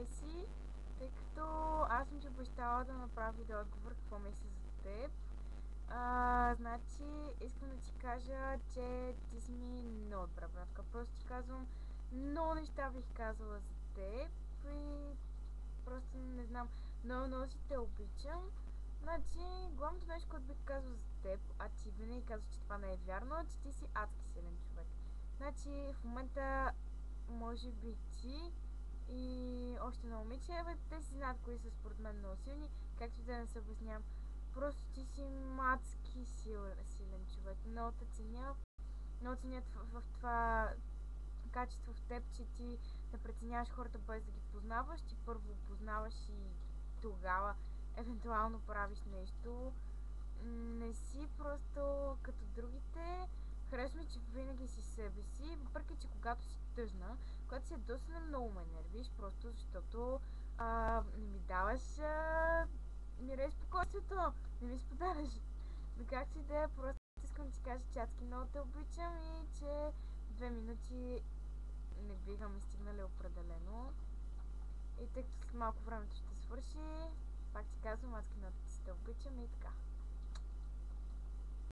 представи си, тъй като аз съм ти обещала да направя видеоотговор какво мисля за теб. Значи, искам да ти кажа, че ти си ми много добра братка. Просто ти казвам, много неща бих казала за теб и просто не знам, много си те обичам. Значи, главното нещо, което бих казала за теб, а ти винаги казваш, че това не е вярно, че ти си адски силен човек. Значи, в момента, може би ти и още на момиче, те си знаят кои са според мен много силни, както и да не се обяснявам. Просто ти си мадски силен човек. Много те ценя. Много ценя в това качество в теб, че ти не преценяваш хората без да ги познаваш. Ти първо познаваш и тогава евентуално правиш нещо. Не си просто като другите. Харесва ми, че винаги си себе си, въпреки че когато си тъжна, когато си ядосана, много ме нервиш, просто защото не ми даваш мира и спокойствието, не ми споделяш. Но както и да е, просто искам да ти кажа, че адски много те обичам и че 2 минути не биха ми стигнали определено. И тъй като с малко времето ще свърши, пак ти казвам, адски много те обичам и така.